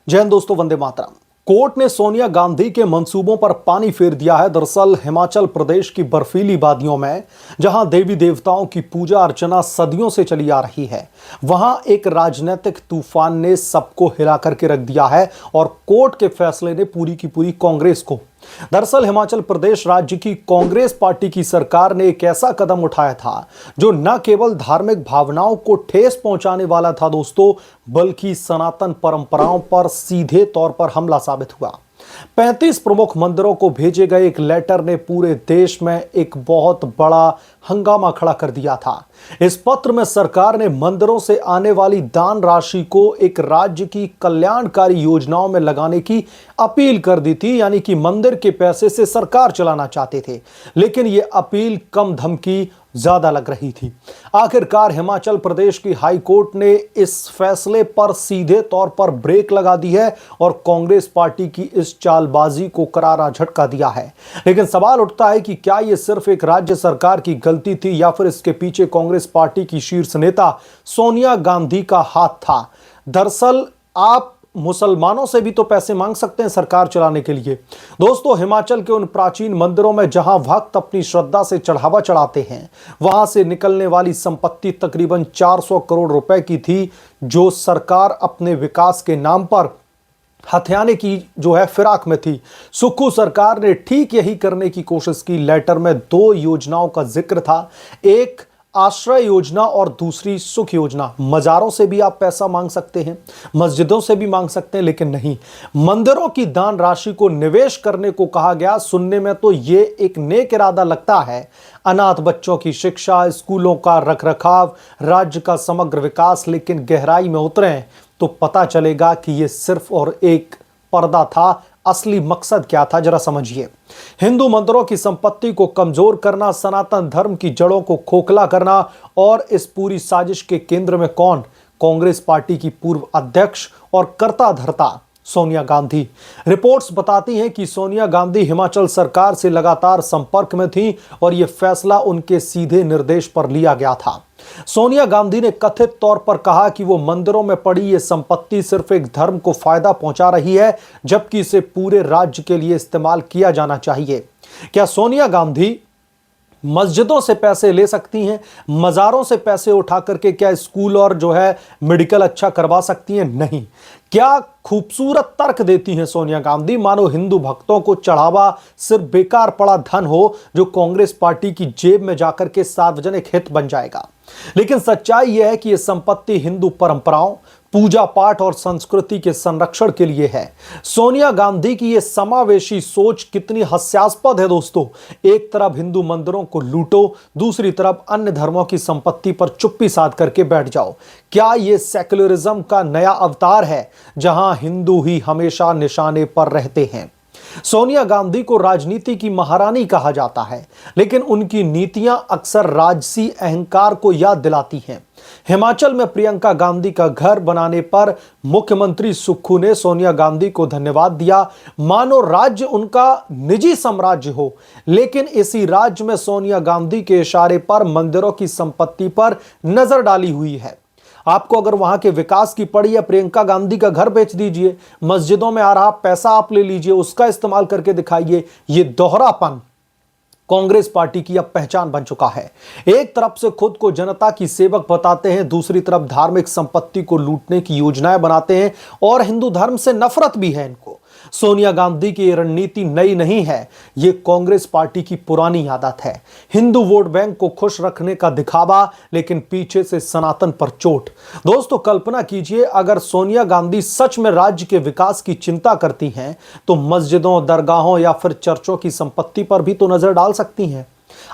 जय हिंद दोस्तों, वंदे मातरम। कोर्ट ने सोनिया गांधी के मंसूबों पर पानी फेर दिया है। दरअसल हिमाचल प्रदेश की बर्फीली वादियों में जहां देवी देवताओं की पूजा अर्चना सदियों से चली आ रही है, वहां एक राजनीतिक तूफान ने सबको हिला करके रख दिया है और कोर्ट के फैसले ने पूरी की पूरी कांग्रेस को। दरअसल हिमाचल प्रदेश राज्य की कांग्रेस पार्टी की सरकार ने एक ऐसा कदम उठाया था जो न केवल धार्मिक भावनाओं को ठेस पहुंचाने वाला था दोस्तों, बल्कि सनातन परंपराओं पर सीधे तौर पर हमला साबित हुआ। 35 प्रमुख मंदिरों को भेजे गए एक लेटर ने पूरे देश में एक बहुत बड़ा हंगामा खड़ा कर दिया था। इस पत्र में सरकार ने मंदिरों से आने वाली दान राशि को एक राज्य की कल्याणकारी योजनाओं में लगाने की अपील कर दी थी, यानी कि मंदिर के पैसे से सरकार चलाना चाहते थे। लेकिन यह अपील कम धमकी ज्यादा लग रही थी। आखिरकार हिमाचल प्रदेश की हाई कोर्ट ने इस फैसले पर सीधे तौर पर ब्रेक लगा दी है और कांग्रेस पार्टी की इस चालबाजी को करारा झटका दिया है। लेकिन सवाल उठता है कि क्या यह सिर्फ एक राज्य सरकार की गलती थी या फिर इसके पीछे कांग्रेस पार्टी की शीर्ष नेता सोनिया गांधी का हाथ था। दरअसल आप मुसलमानों से भी तो पैसे मांग सकते हैं सरकार चलाने के लिए। दोस्तों, हिमाचल के उन प्राचीन मंदिरों में जहां भक्त अपनी श्रद्धा से चढ़ावा चढ़ाते हैं, वहां से निकलने वाली संपत्ति तकरीबन 400 करोड़ रुपए की थी, जो सरकार अपने विकास के नाम पर हथियाने की फिराक में थी। सुक्खू सरकार ने ठीक यही करने की कोशिश की। लेटर में 2 योजनाओं का जिक्र था, एक आश्रय योजना और दूसरी सुख योजना। मजारों से भी आप पैसा मांग सकते हैं, मस्जिदों से भी मांग सकते हैं, लेकिन नहीं, मंदिरों की दान राशि को निवेश करने को कहा गया। सुनने में तो ये एक नेक इरादा लगता है। अनाथ बच्चों की शिक्षा, स्कूलों का रखरखाव, राज्य का समग्र विकास। लेकिन गहराई में उतरें तो पता चलेगा कि यह सिर्फ और एक पर्दा था। असली मकसद क्या था, जरा समझिए। हिंदू मंदिरों की संपत्ति को कमजोर करना, सनातन धर्म की जड़ों को खोखला करना। और इस पूरी साजिश के केंद्र में कौन? कांग्रेस पार्टी की पूर्व अध्यक्ष और कर्ता धर्ता सोनिया गांधी। रिपोर्ट्स बताती हैं कि सोनिया गांधी हिमाचल सरकार से लगातार संपर्क में थी और यह फैसला उनके सीधे निर्देश पर लिया गया था। सोनिया गांधी ने कथित तौर पर कहा कि वो मंदिरों में पड़ी ये संपत्ति सिर्फ एक धर्म को फायदा पहुंचा रही है, जबकि इसे पूरे राज्य के लिए इस्तेमाल किया जाना चाहिए। क्या सोनिया गांधी मस्जिदों से पैसे ले सकती हैं? मजारों से पैसे उठा करके क्या स्कूल और मेडिकल अच्छा करवा सकती हैं? नहीं। क्या खूबसूरत तर्क देती हैं सोनिया गांधी, मानो हिंदू भक्तों को चढ़ावा सिर्फ बेकार पड़ा धन हो जो कांग्रेस पार्टी की जेब में जाकर के सार्वजनिक हित बन जाएगा। लेकिन सच्चाई यह है कि यह संपत्ति हिंदू परंपराओं, पूजा पाठ और संस्कृति के संरक्षण के लिए है। सोनिया गांधी की यह समावेशी सोच कितनी हास्यास्पद है दोस्तों। एक तरफ हिंदू मंदिरों को लूटो, दूसरी तरफ अन्य धर्मों की संपत्ति पर चुप्पी साध करके बैठ जाओ। क्या यह सेक्युलरिज्म का नया अवतार है, जहां हिंदू ही हमेशा निशाने पर रहते हैं? सोनिया गांधी को राजनीति की महारानी कहा जाता है, लेकिन उनकी नीतियां अक्सर राजसी अहंकार को याद दिलाती हैं। हिमाचल में प्रियंका गांधी का घर बनाने पर मुख्यमंत्री सुक्खू ने सोनिया गांधी को धन्यवाद दिया, मानो राज्य उनका निजी साम्राज्य हो। लेकिन इसी राज्य में सोनिया गांधी के इशारे पर मंदिरों की संपत्ति पर नजर डाली हुई है। आपको अगर वहां के विकास की पड़ी है, प्रियंका गांधी का घर बेच दीजिए, मस्जिदों में आ रहा पैसा आप ले लीजिए, उसका इस्तेमाल करके दिखाइए। ये दोहरापन कांग्रेस पार्टी की अब पहचान बन चुका है। एक तरफ से खुद को जनता की सेवक बताते हैं, दूसरी तरफ धार्मिक संपत्ति को लूटने की योजनाएं बनाते हैं और हिंदू धर्म से नफरत भी है इनको। सोनिया गांधी की रणनीति नई नहीं है, यह कांग्रेस पार्टी की पुरानी आदत है। हिंदू वोट बैंक को खुश रखने का दिखावा, लेकिन पीछे से सनातन पर चोट। दोस्तों, कल्पना कीजिए, अगर सोनिया गांधी सच में राज्य के विकास की चिंता करती हैं, तो मस्जिदों, दरगाहों या फिर चर्चों की संपत्ति पर भी तो नजर डाल सकती हैं।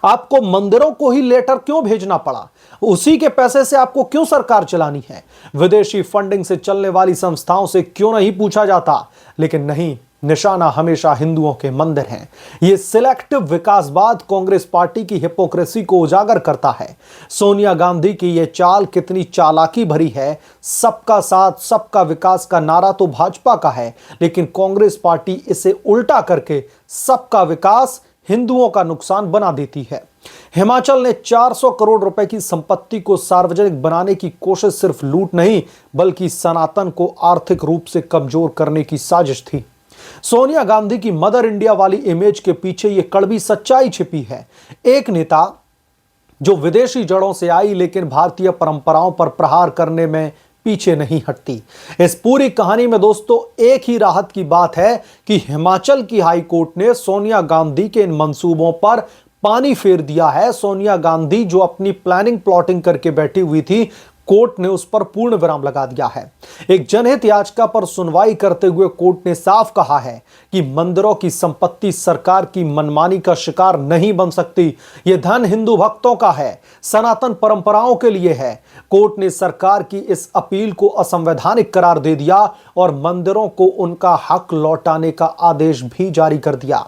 आपको मंदिरों को ही लेटर क्यों भेजना पड़ा? उसी के पैसे से आपको क्यों सरकार चलानी है? विदेशी फंडिंग से चलने वाली संस्थाओं से क्यों नहीं पूछा जाता? लेकिन नहीं, निशाना हमेशा हिंदुओं के मंदिर हैं। यह सिलेक्टिव विकासवाद कांग्रेस पार्टी की हिपोक्रेसी को उजागर करता है। सोनिया गांधी की यह चाल कितनी चालाकी भरी है। सबका साथ, सबका विकास का नारा तो भाजपा का है, लेकिन कांग्रेस पार्टी इसे उल्टा करके सबका विकास, हिंदुओं का नुकसान बना देती है। हिमाचल ने 400 करोड़ रुपए की संपत्ति को सार्वजनिक बनाने की कोशिश सिर्फ लूट नहीं बल्कि सनातन को आर्थिक रूप से कमजोर करने की साजिश थी। सोनिया गांधी की मदर इंडिया वाली इमेज के पीछे यह कड़वी सच्चाई छिपी है। एक नेता जो विदेशी जड़ों से आई लेकिन भारतीय परंपराओं पर प्रहार करने में पीछे नहीं हटती। इस पूरी कहानी में दोस्तों एक ही राहत की बात है कि हिमाचल की हाई कोर्ट ने सोनिया गांधी के इन मंसूबों पर पानी फेर दिया है। सोनिया गांधी जो अपनी प्लानिंग प्लॉटिंग करके बैठी हुई थी, कोर्ट ने उस पर पूर्ण विराम लगा दिया है। एक जनहित याचिका पर सुनवाई करते हुए कोर्ट ने साफ कहा है कि मंदिरों की संपत्ति सरकार की मनमानी का शिकार नहीं बन सकती। यह धन हिंदू भक्तों का है, सनातन परंपराओं के लिए है। कोर्ट ने सरकार की इस अपील को असंवैधानिक करार दे दिया और मंदिरों को उनका हक लौटाने का आदेश भी जारी कर दिया।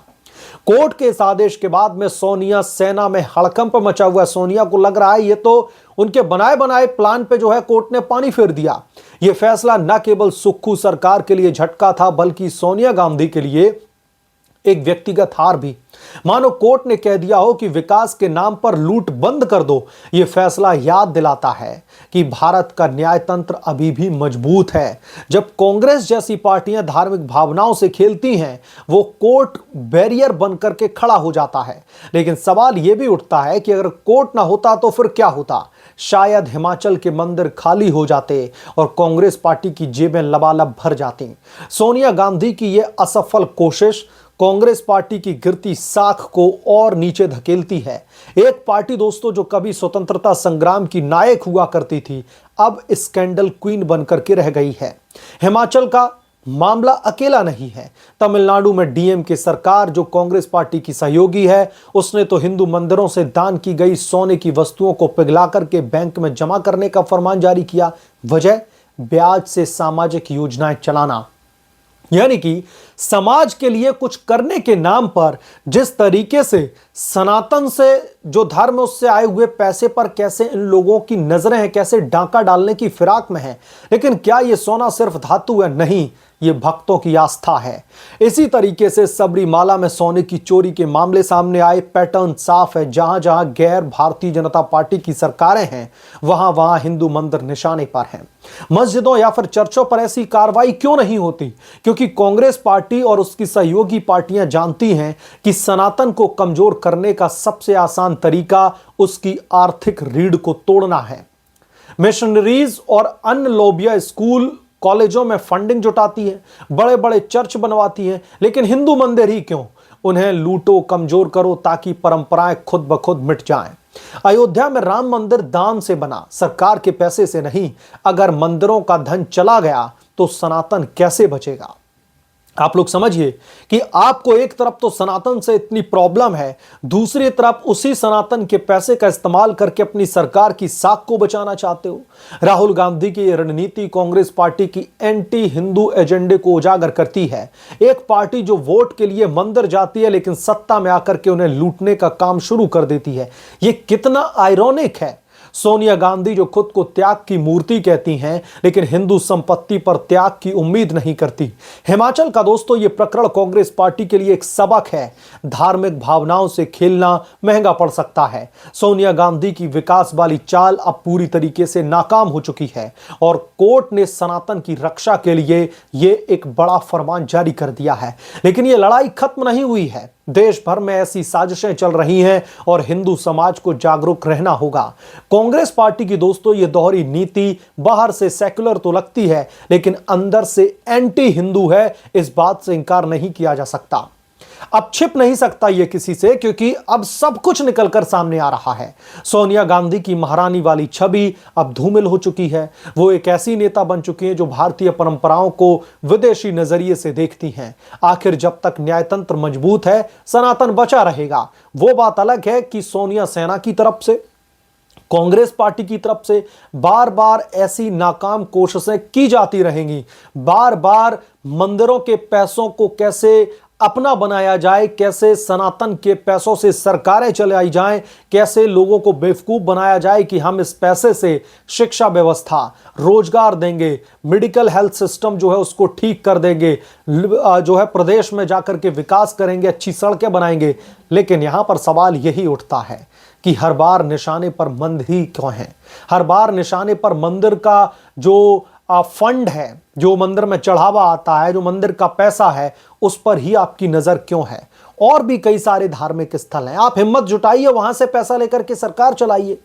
कोर्ट के इस आदेश के बाद में सोनिया सेना में हड़कंप मचा हुआ है। सोनिया को लग रहा है ये तो उनके बनाए बनाए प्लान पे जो है कोर्ट ने पानी फेर दिया। यह फैसला न केवल सुक्खू सरकार के लिए झटका था बल्कि सोनिया गांधी के लिए एक व्यक्तिगत हार भी। मानो कोर्ट ने कह दिया हो कि विकास के नाम पर लूट बंद कर दो। यह फैसला याद दिलाता है कि भारत का न्यायतंत्र अभी भी मजबूत है। जब कांग्रेस जैसी पार्टियां धार्मिक भावनाओं से खेलती हैं, वो कोर्ट बैरियर बनकर के खड़ा हो जाता है। लेकिन सवाल यह भी उठता है कि अगर कोर्ट ना होता तो फिर क्या होता? शायद हिमाचल के मंदिर खाली हो जाते और कांग्रेस पार्टी की जेबें लबालब भर जाती। सोनिया गांधी की यह असफल कोशिश कांग्रेस पार्टी की गिरती साख को और नीचे धकेलती है। एक पार्टी दोस्तों जो कभी स्वतंत्रता संग्राम की नायक हुआ करती थी, अब स्कैंडल क्वीन बनकर के रह गई है। हिमाचल का मामला अकेला नहीं है। तमिलनाडु में डीएम की सरकार जो कांग्रेस पार्टी की सहयोगी है, उसने तो हिंदू मंदिरों से दान की गई सोने की वस्तुओं को पिघला करके बैंक में जमा करने का फरमान जारी किया। वजह ब्याज से सामाजिक योजनाएं चलाना। यानी कि समाज के लिए कुछ करने के नाम पर जिस तरीके से सनातन से जो धर्म उससे आए हुए पैसे पर कैसे इन लोगों की नजरें हैं, कैसे डांका डालने की फिराक में है। लेकिन क्या यह सोना सिर्फ धातु है? नहीं, ये भक्तों की आस्था है। इसी तरीके से सबरीमाला में सोने की चोरी के मामले सामने आए। पैटर्न साफ है, जहां जहां गैर भारतीय जनता पार्टी की सरकारें हैं, वहां वहां हिंदू मंदिर निशाने पर हैं। मस्जिदों या फिर चर्चों पर ऐसी कार्रवाई क्यों नहीं होती? क्योंकि कांग्रेस पार्टी और उसकी सहयोगी पार्टियां जानती हैं कि सनातन को कमजोर करने का सबसे आसान तरीका उसकी आर्थिक रीढ़ को तोड़ना है। मिशनरीज और अन्य लोबिया स्कूल कॉलेजों में फंडिंग जुटाती है, बड़े बड़े चर्च बनवाती है, लेकिन हिंदू मंदिर ही क्यों? उन्हें लूटो, कमजोर करो ताकि परंपराएं खुद ब खुद मिट जाएं। अयोध्या में राम मंदिर दान से बना, सरकार के पैसे से नहीं। अगर मंदिरों का धन चला गया तो सनातन कैसे बचेगा? आप लोग समझिए कि आपको एक तरफ तो सनातन से इतनी प्रॉब्लम है, दूसरी तरफ उसी सनातन के पैसे का इस्तेमाल करके अपनी सरकार की साख को बचाना चाहते हो। राहुल गांधी की यह रणनीति कांग्रेस पार्टी की एंटी हिंदू एजेंडे को उजागर करती है। एक पार्टी जो वोट के लिए मंदिर जाती है लेकिन सत्ता में आकर के उन्हें लूटने का काम शुरू कर देती है। यह कितना आयरॉनिक है। सोनिया गांधी जो खुद को त्याग की मूर्ति कहती हैं, लेकिन हिंदू संपत्ति पर त्याग की उम्मीद नहीं करती। हिमाचल का दोस्तों ये प्रकरण कांग्रेस पार्टी के लिए एक सबक है। धार्मिक भावनाओं से खेलना महंगा पड़ सकता है। सोनिया गांधी की विकास वाली चाल अब पूरी तरीके से नाकाम हो चुकी है और कोर्ट ने सनातन की रक्षा के लिए ये एक बड़ा फरमान जारी कर दिया है। लेकिन ये लड़ाई खत्म नहीं हुई है। देश भर में ऐसी साजिशें चल रही हैं और हिंदू समाज को जागरूक रहना होगा। कांग्रेस पार्टी की दोस्तों ये दोहरी नीति बाहर से सेक्युलर तो लगती है लेकिन अंदर से एंटी हिंदू है, इस बात से इंकार नहीं किया जा सकता। अब छिप नहीं सकता ये किसी से, क्योंकि अब सब कुछ निकलकर सामने आ रहा है। सोनिया गांधी की महारानी वाली छवि अब धूमिल हो चुकी है। वो एक ऐसी नेता बन चुकी है जो भारतीय परंपराओं को विदेशी नजरिए से देखती हैं। आखिर जब तक न्यायतंत्र मजबूत है, सनातन बचा रहेगा। वो बात अलग है कि सोनिया सेना की तरफ से, कांग्रेस पार्टी की तरफ से बार बार ऐसी नाकाम कोशिशें की जाती रहेंगी। बार बार मंदिरों के पैसों को कैसे अपना बनाया जाए, कैसे सनातन के पैसों से सरकारें चलाई जाएं, कैसे लोगों को बेवकूफ बनाया जाए कि हम इस पैसे से शिक्षा व्यवस्था, रोजगार देंगे, मेडिकल हेल्थ सिस्टम जो है उसको ठीक कर देंगे, जो है प्रदेश में जाकर के विकास करेंगे, अच्छी सड़कें बनाएंगे। लेकिन यहां पर सवाल यही उठता है कि हर बार निशाने पर मंदिर ही क्यों है? हर बार निशाने पर मंदिर का जो फंड है, जो मंदिर में चढ़ावा आता है, जो मंदिर का पैसा है, उस पर ही आपकी नजर क्यों है? और भी कई सारे धार्मिक स्थल हैं, आप हिम्मत जुटाइए, वहां से पैसा लेकर के सरकार चलाइए।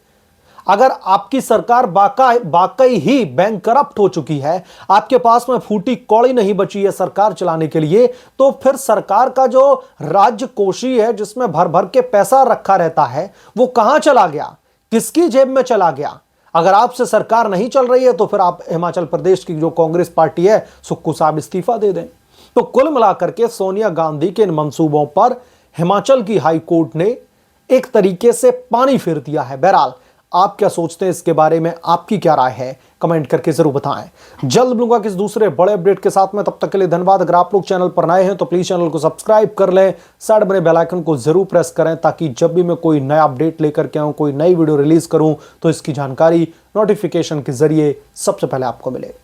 अगर आपकी सरकार वाकई ही बैंक करप्ट हो चुकी है, आपके पास में फूटी कौड़ी नहीं बची है सरकार चलाने के लिए, तो फिर सरकार का जो राज्य कोषी है जिसमें भर भर के पैसा रखा रहता है, वो कहां चला गया, किसकी जेब में चला गया? अगर आपसे सरकार नहीं चल रही है तो फिर आप हिमाचल प्रदेश की जो कांग्रेस पार्टी है, सुक्खू साहब इस्तीफा दे दें। तो कुल मिलाकर के सोनिया गांधी के इन मंसूबों पर हिमाचल की हाई कोर्ट ने एक तरीके से पानी फेर दिया है। बहरहाल आप क्या सोचते हैं इसके बारे में, आपकी क्या राय है, कमेंट करके जरूर बताएं। जल्द मिलूंगा किस दूसरे बड़े अपडेट के साथ में, तब तक के लिए धन्यवाद। अगर आप लोग चैनल पर नए हैं तो प्लीज चैनल को सब्सक्राइब कर लें, साइड बने बेल आइकन को जरूर प्रेस करें, ताकि जब भी मैं कोई नया अपडेट लेकर के आऊं, कोई नई वीडियो रिलीज करूं, तो इसकी जानकारी नोटिफिकेशन के जरिए सबसे पहले आपको मिले।